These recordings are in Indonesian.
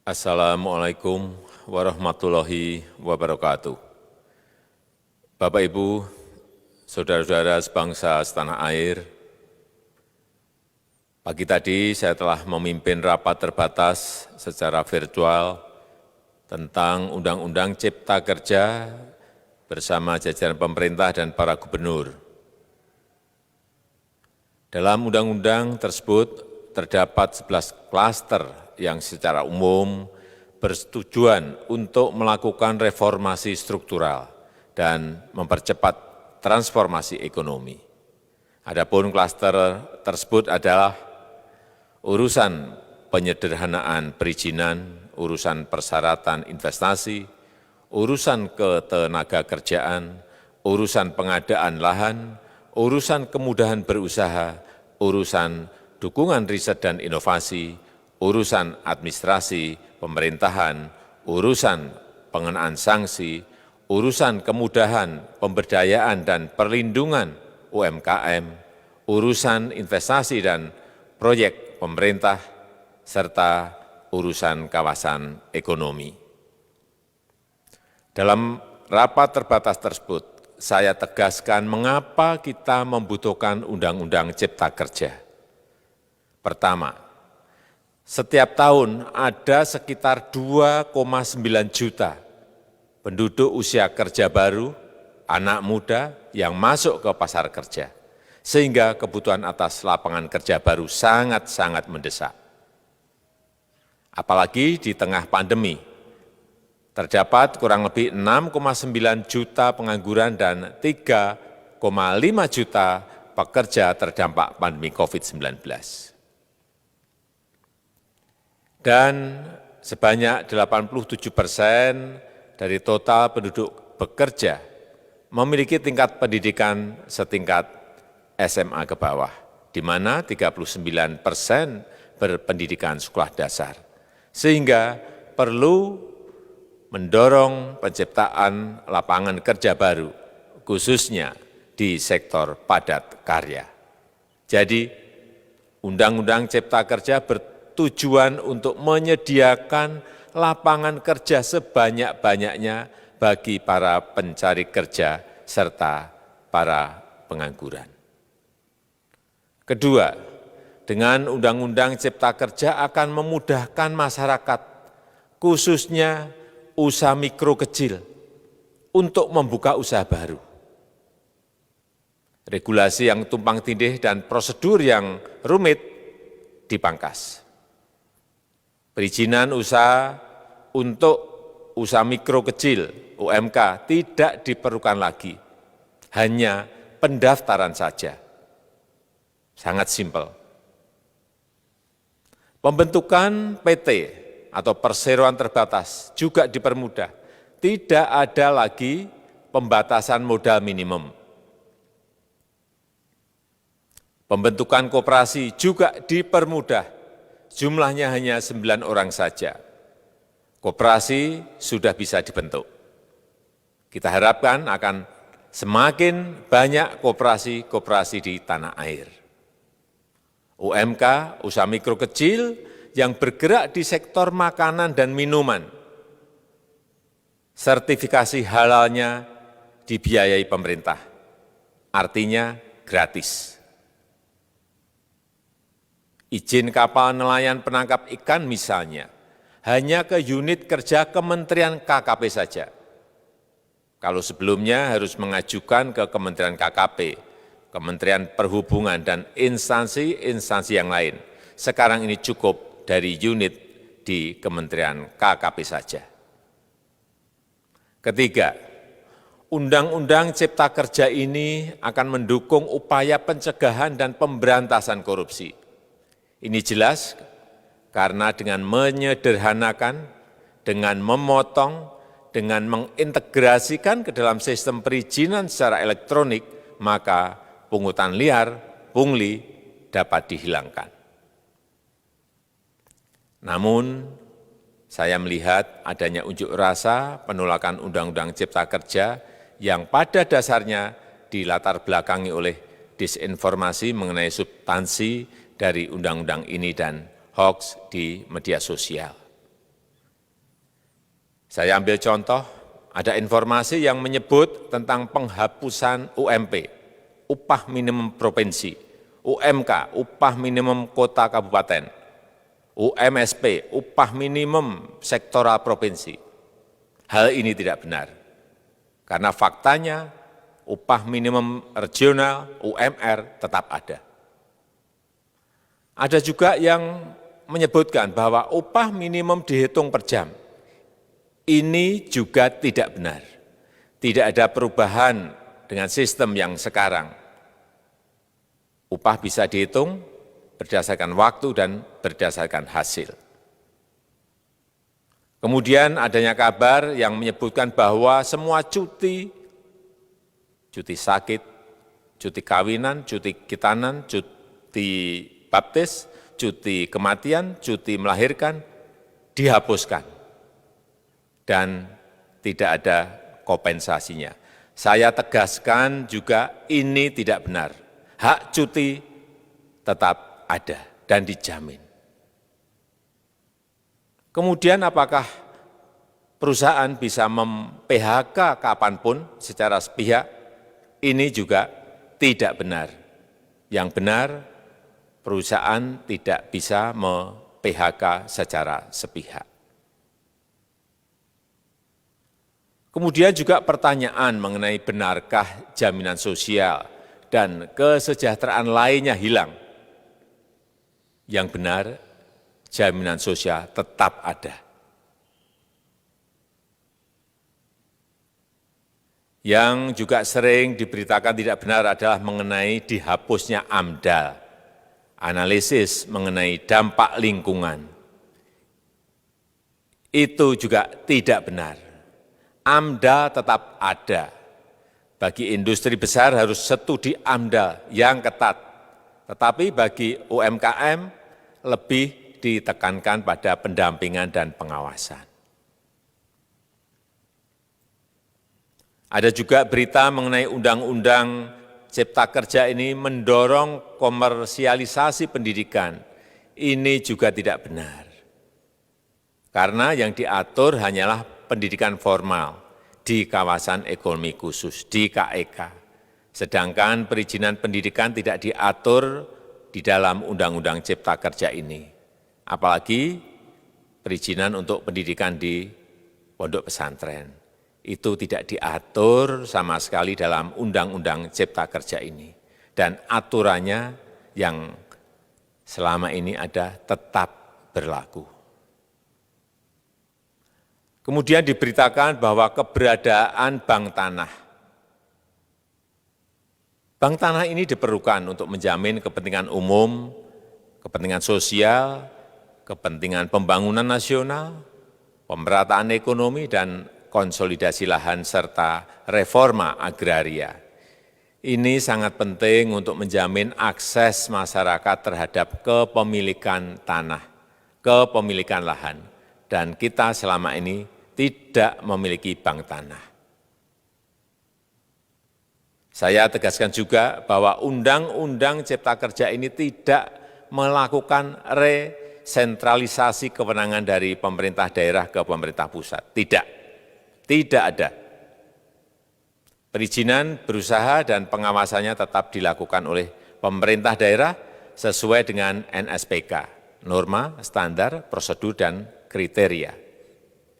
Assalamualaikum warahmatullahi wabarakatuh. Bapak, Ibu, saudara-saudara sebangsa setanah air, pagi tadi saya telah memimpin rapat terbatas secara virtual tentang Undang-Undang Cipta Kerja bersama jajaran pemerintah dan para gubernur. Dalam undang-undang tersebut terdapat 11 klaster yang secara umum bertujuan untuk melakukan reformasi struktural dan mempercepat transformasi ekonomi. Adapun klaster tersebut adalah urusan penyederhanaan perizinan, urusan persyaratan investasi, urusan ketenagakerjaan, urusan pengadaan lahan, urusan kemudahan berusaha, urusan dukungan riset dan inovasi, urusan administrasi pemerintahan, urusan pengenaan sanksi, urusan kemudahan pemberdayaan dan perlindungan UMKM, urusan investasi dan proyek pemerintah, serta urusan kawasan ekonomi. Dalam rapat terbatas tersebut, saya tegaskan mengapa kita membutuhkan Undang-Undang Cipta Kerja. Pertama, setiap tahun ada sekitar 2,9 juta penduduk usia kerja baru, anak muda yang masuk ke pasar kerja, sehingga kebutuhan atas lapangan kerja baru sangat-sangat mendesak. Apalagi di tengah pandemi, terdapat kurang lebih 6,9 juta pengangguran dan 3,5 juta pekerja terdampak pandemi COVID-19. Dan sebanyak 87% dari total penduduk bekerja memiliki tingkat pendidikan setingkat SMA ke bawah, di mana 39% berpendidikan sekolah dasar. Sehingga perlu mendorong penciptaan lapangan kerja baru, khususnya di sektor padat karya. Jadi, Undang-Undang Cipta Kerja bertujuan untuk menyediakan lapangan kerja sebanyak-banyaknya bagi para pencari kerja serta para pengangguran. Kedua, dengan Undang-Undang Cipta Kerja akan memudahkan masyarakat, khususnya usaha mikro kecil, untuk membuka usaha baru. Regulasi yang tumpang tindih dan prosedur yang rumit dipangkas. Perizinan usaha untuk usaha mikro kecil (UMK) tidak diperlukan lagi, hanya pendaftaran saja. Sangat simpel. Pembentukan PT atau perseroan terbatas juga dipermudah. Tidak ada lagi pembatasan modal minimum. Pembentukan koperasi juga dipermudah. Jumlahnya hanya 9 orang saja. Koperasi sudah bisa dibentuk. Kita harapkan akan semakin banyak koperasi-koperasi di tanah air. UMK, usaha mikro kecil yang bergerak di sektor makanan dan minuman, sertifikasi halalnya dibiayai pemerintah, artinya gratis. Izin kapal nelayan penangkap ikan misalnya, hanya ke unit kerja Kementerian KKP saja. Kalau sebelumnya harus mengajukan ke Kementerian KKP, Kementerian Perhubungan, dan instansi-instansi yang lain. Sekarang ini cukup dari unit di Kementerian KKP saja. Ketiga, Undang-Undang Cipta Kerja ini akan mendukung upaya pencegahan dan pemberantasan korupsi. Ini jelas karena dengan menyederhanakan, dengan memotong, dengan mengintegrasikan ke dalam sistem perizinan secara elektronik, maka pungutan liar, pungli dapat dihilangkan. Namun, saya melihat adanya unjuk rasa penolakan Undang-Undang Cipta Kerja yang pada dasarnya dilatar belakangi oleh disinformasi mengenai substansi dari undang-undang ini dan hoax di media sosial. Saya ambil contoh, ada informasi yang menyebut tentang penghapusan UMP, upah minimum provinsi, UMK, upah minimum kota kabupaten, UMSP, upah minimum sektoral provinsi. Hal ini tidak benar, karena faktanya upah minimum regional, UMR, tetap ada. Ada juga yang menyebutkan bahwa upah minimum dihitung per jam. Ini juga tidak benar. Tidak ada perubahan dengan sistem yang sekarang. Upah bisa dihitung berdasarkan waktu dan berdasarkan hasil. Kemudian adanya kabar yang menyebutkan bahwa semua cuti sakit, cuti kawinan, cuti khitanan, cuti baptis, cuti kematian, cuti melahirkan, dihapuskan. Dan tidak ada kompensasinya. Saya tegaskan juga ini tidak benar. Hak cuti tetap ada dan dijamin. Kemudian apakah perusahaan bisa mem-PHK kapanpun secara sepihak? Ini juga tidak benar. Yang benar, perusahaan tidak bisa me-PHK secara sepihak. Kemudian juga pertanyaan mengenai benarkah jaminan sosial dan kesejahteraan lainnya hilang. Yang benar, jaminan sosial tetap ada. Yang juga sering diberitakan tidak benar adalah mengenai dihapusnya AMDAL, analisis mengenai dampak lingkungan. Itu juga tidak benar. AMDAL tetap ada. Bagi industri besar harus studi AMDAL yang ketat. Tetapi bagi UMKM lebih ditekankan pada pendampingan dan pengawasan. Ada juga berita mengenai Undang-Undang Cipta Kerja ini mendorong komersialisasi pendidikan. Ini juga tidak benar. Karena yang diatur hanyalah pendidikan formal di kawasan ekonomi khusus, di KEK. Sedangkan perizinan pendidikan tidak diatur di dalam Undang-Undang Cipta Kerja ini. Apalagi perizinan untuk pendidikan di pondok pesantren. Itu tidak diatur sama sekali dalam Undang-Undang Cipta Kerja ini. Dan aturannya yang selama ini ada tetap berlaku. Kemudian diberitakan bahwa keberadaan bank tanah. Bank tanah ini diperlukan untuk menjamin kepentingan umum, kepentingan sosial, kepentingan pembangunan nasional, pemerataan ekonomi, dan konsolidasi lahan serta reforma agraria. Ini sangat penting untuk menjamin akses masyarakat terhadap kepemilikan tanah, kepemilikan lahan, dan kita selama ini tidak memiliki bank tanah. Saya tegaskan juga bahwa Undang-Undang Cipta Kerja ini tidak melakukan resentralisasi kewenangan dari pemerintah daerah ke pemerintah pusat. Tidak ada. Perizinan berusaha dan pengawasannya tetap dilakukan oleh pemerintah daerah sesuai dengan NSPK, norma, standar, prosedur, dan kriteria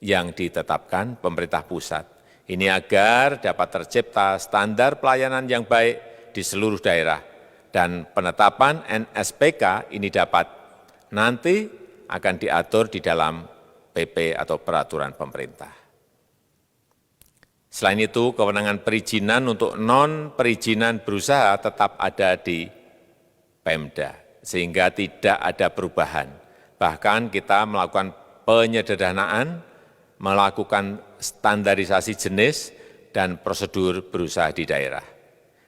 yang ditetapkan pemerintah pusat. Ini agar dapat tercipta standar pelayanan yang baik di seluruh daerah. Dan penetapan NSPK ini dapat nanti akan diatur di dalam PP atau peraturan pemerintah. Selain itu, kewenangan perizinan untuk non-perizinan berusaha tetap ada di Pemda, sehingga tidak ada perubahan. Bahkan kita melakukan penyederhanaan, melakukan standarisasi jenis dan prosedur berusaha di daerah.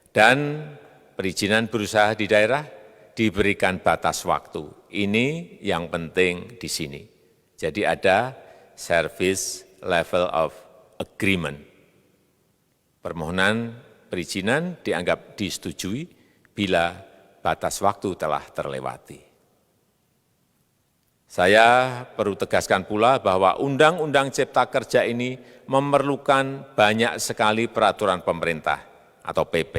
Dan perizinan berusaha di daerah diberikan batas waktu. Ini yang penting di sini. Jadi ada service level of agreement. Permohonan perizinan dianggap disetujui bila batas waktu telah terlewati. Saya perlu tegaskan pula bahwa Undang-Undang Cipta Kerja ini memerlukan banyak sekali peraturan pemerintah atau PP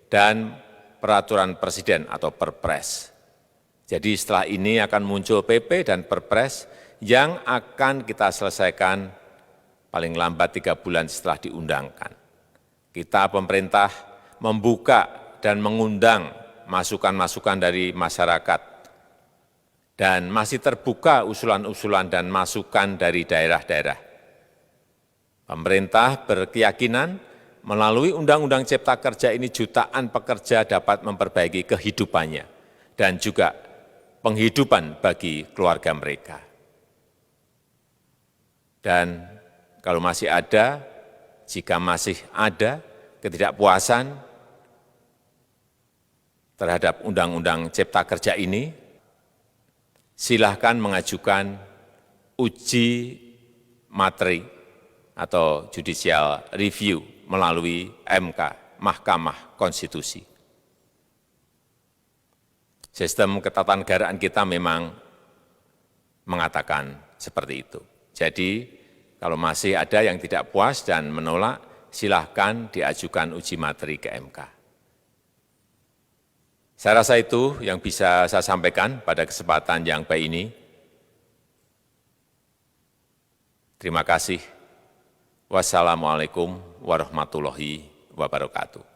dan peraturan presiden atau Perpres. Jadi setelah ini akan muncul PP dan Perpres yang akan kita selesaikan paling lambat 3 bulan setelah diundangkan. Kita pemerintah membuka dan mengundang masukan-masukan dari masyarakat dan masih terbuka usulan-usulan dan masukan dari daerah-daerah. Pemerintah berkeyakinan melalui Undang-Undang Cipta Kerja ini jutaan pekerja dapat memperbaiki kehidupannya dan juga penghidupan bagi keluarga mereka. Dan kalau masih ada, jika masih ada ketidakpuasan terhadap Undang-Undang Cipta Kerja ini, silahkan mengajukan uji materi atau judicial review melalui MK, Mahkamah Konstitusi. Sistem ketatanegaraan kita memang mengatakan seperti itu. Jadi, kalau masih ada yang tidak puas dan menolak, silahkan diajukan uji materi ke MK. Saya rasa itu yang bisa saya sampaikan pada kesempatan yang baik ini. Terima kasih. Wassalamualaikum warahmatullahi wabarakatuh.